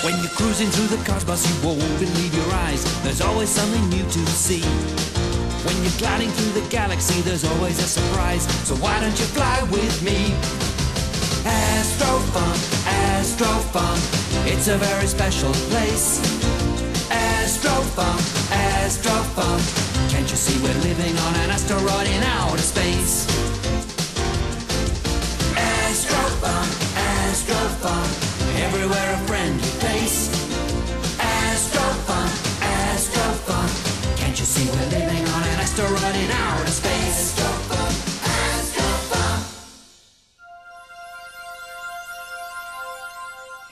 When you're cruising through the cosmos, you won't believe your eyes. There's always something new to see. When you're gliding through the galaxy, there's always a surprise. So why don't you fly with me? Astro fun, it's a very special place. Astro fun, can't you see we're living on an asteroid in outer space? Astro fun, everywhere a friendly face. Astro fun, can't you see we're living on an asteroid in outer space? Astro fun.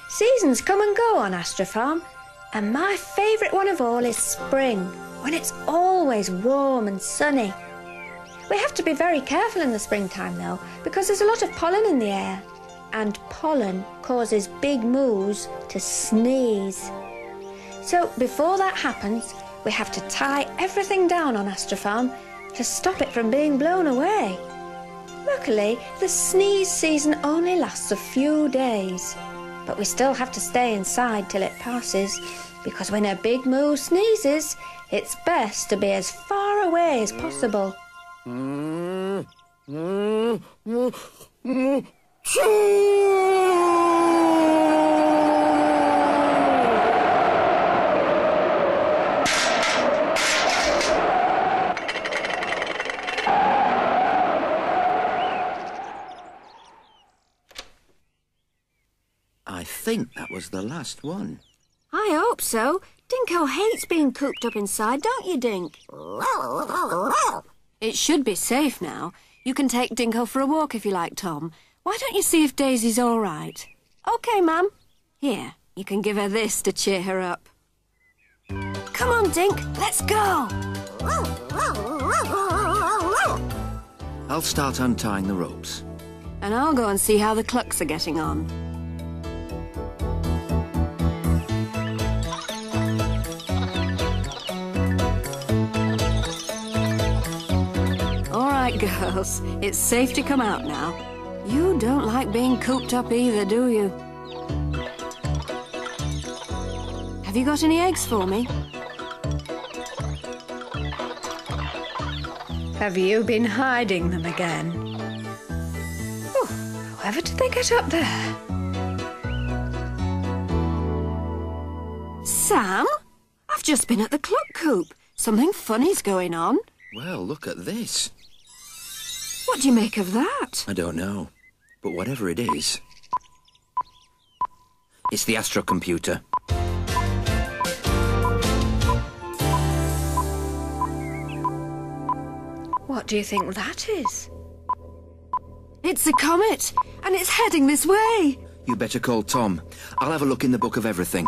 Seasons come and go on Astro Farm, and my favourite one of all is spring, when it's always warm and sunny. We have to be very careful in the springtime though, because there's a lot of pollen in the air, and pollen causes big moos to sneeze. So before that happens, we have to tie everything down on Astro Farm to stop it from being blown away. Luckily, the sneeze season only lasts a few days, but we still have to stay inside till it passes, because when a big moo sneezes, it's best to be as far away as possible. I think that was the last one. I hope so. Dinko hates being cooped up inside, don't you, Dink? It should be safe now. You can take Dinko for a walk if you like, Tom. Why don't you see if Daisy's all right? OK, Ma'am. Here, you can give her this to cheer her up. Come on, Dink, let's go. I'll start untying the ropes. And I'll go and see how the clucks are getting on. All right, girls, it's safe to come out now. You don't like being cooped up either, do you? Have you got any eggs for me? Have you been hiding them again? Oh, however did they get up there? Sam? I've just been at the cluck coop. Something funny's going on. Well, look at this. What do you make of that? I don't know, but whatever it is, it's the Astro computer. What do you think that is? It's a comet, and it's heading this way. You better call Tom. I'll have a look in the book of everything.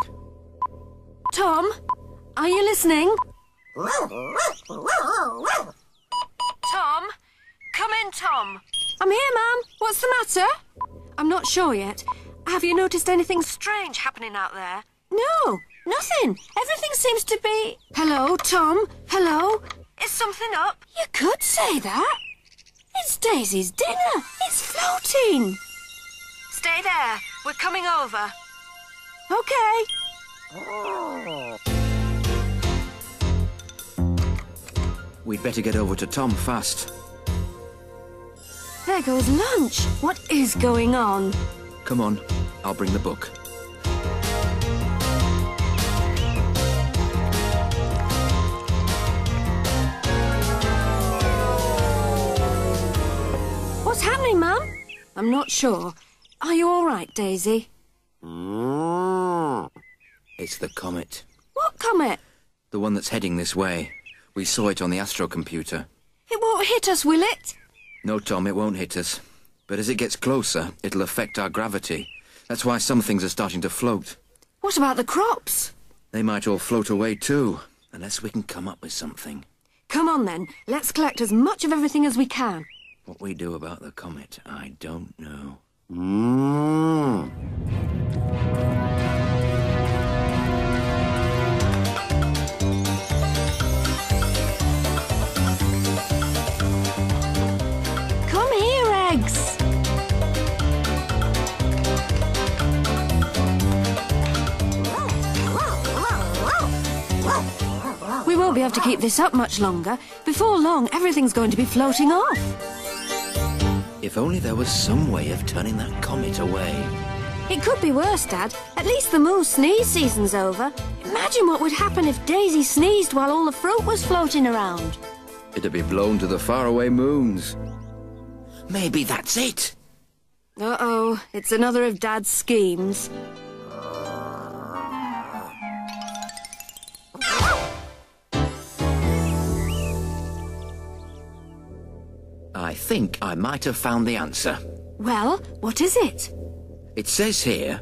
Tom, are you listening? Tom? Come in, Tom. I'm here, Ma'am. What's the matter? I'm not sure yet. Have you noticed anything strange happening out there? No, nothing. Everything seems to be... Hello, Tom? Hello? Is something up? You could say that. It's Daisy's dinner. It's floating. Stay there. We're coming over. OK. We'd better get over to Tom fast. There goes lunch. What is going on? Come on, I'll bring the book. What's happening, Mum? I'm not sure. Are you all right, Daisy? It's the comet. What comet? The one that's heading this way. We saw it on the Astro computer. It won't hit us, will it? No, Tom, it won't hit us. But as it gets closer, it'll affect our gravity. That's why some things are starting to float. What about the crops? They might all float away too, unless we can come up with something. Come on then, let's collect as much of everything as we can. What we do about the comet, I don't know. Come here, eggs. won't be able to keep this up much longer. Before long, everything's going to be floating off. If only there was some way of turning that comet away. It could be worse, Dad. At least the Moo's sneeze season's over. Imagine what would happen if Daisy sneezed while all the fruit was floating around. It'd be blown to the faraway moons. Maybe that's it. Uh-oh, it's another of Dad's schemes. I think I might have found the answer. Well, what is it? It says here,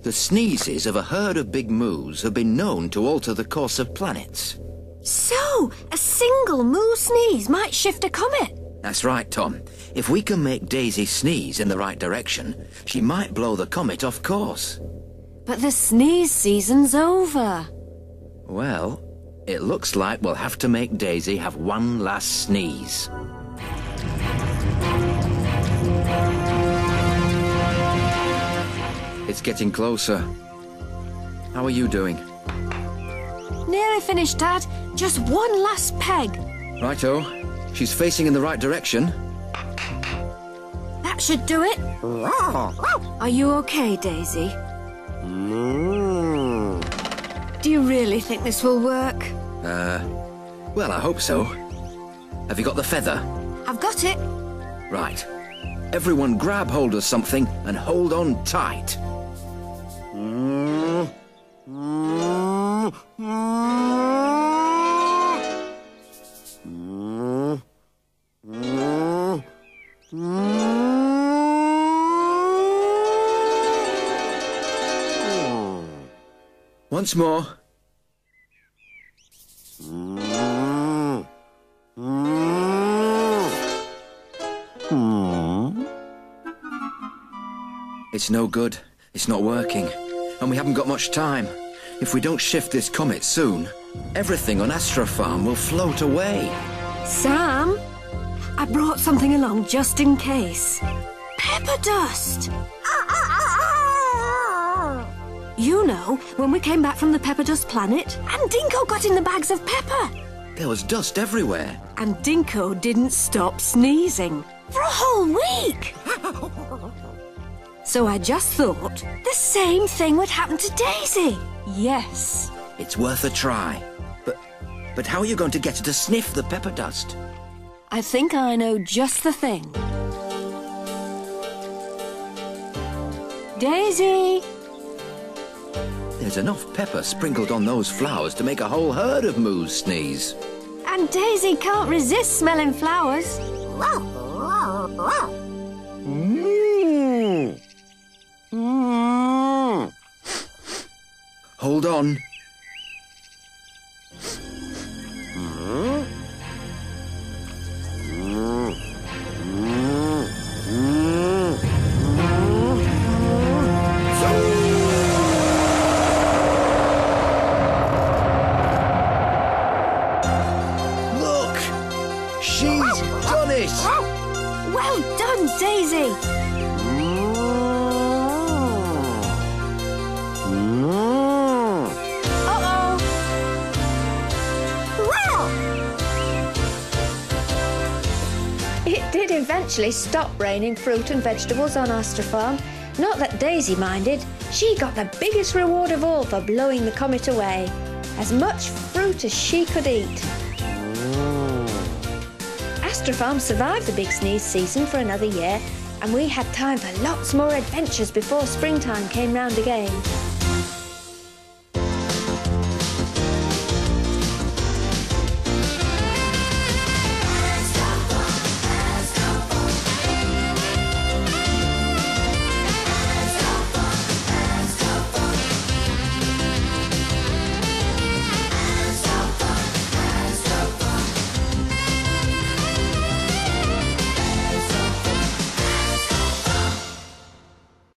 the sneezes of a herd of big moos have been known to alter the course of planets. So, a single moo sneeze might shift a comet. That's right, Tom. If we can make Daisy sneeze in the right direction, she might blow the comet off course. But the sneeze season's over. Well, it looks like we'll have to make Daisy have one last sneeze. It's getting closer. How are you doing? Nearly finished, Dad. Just one last peg. Righto. She's facing in the right direction. That should do it. Are you okay, Daisy? Do you really think this will work? Well, I hope so. Have you got the feather? I've got it. Right. Everyone grab hold of something and hold on tight. Once more. It's no good. It's not working. And we haven't got much time. If we don't shift this comet soon, everything on Astro Farm will float away. Sam, I brought something along just in case. Pepper dust. You know, when we came back from the pepper dust planet, and Dinko got in the bags of pepper. There was dust everywhere. And Dinko didn't stop sneezing for a whole week. So I just thought the same thing would happen to Daisy. Yes. It's worth a try. But how are you going to get her to sniff the pepper dust? I think I know just the thing. Daisy! There's enough pepper sprinkled on those flowers to make a whole herd of moos sneeze. And Daisy can't resist smelling flowers. Hold on. Look! She's done it! Well done, Daisy! It did eventually stop raining fruit and vegetables on Astro Farm. Not that Daisy minded. She got the biggest reward of all for blowing the comet away. As much fruit as she could eat. Astro Farm survived the big sneeze season for another year, and we had time for lots more adventures before springtime came round again.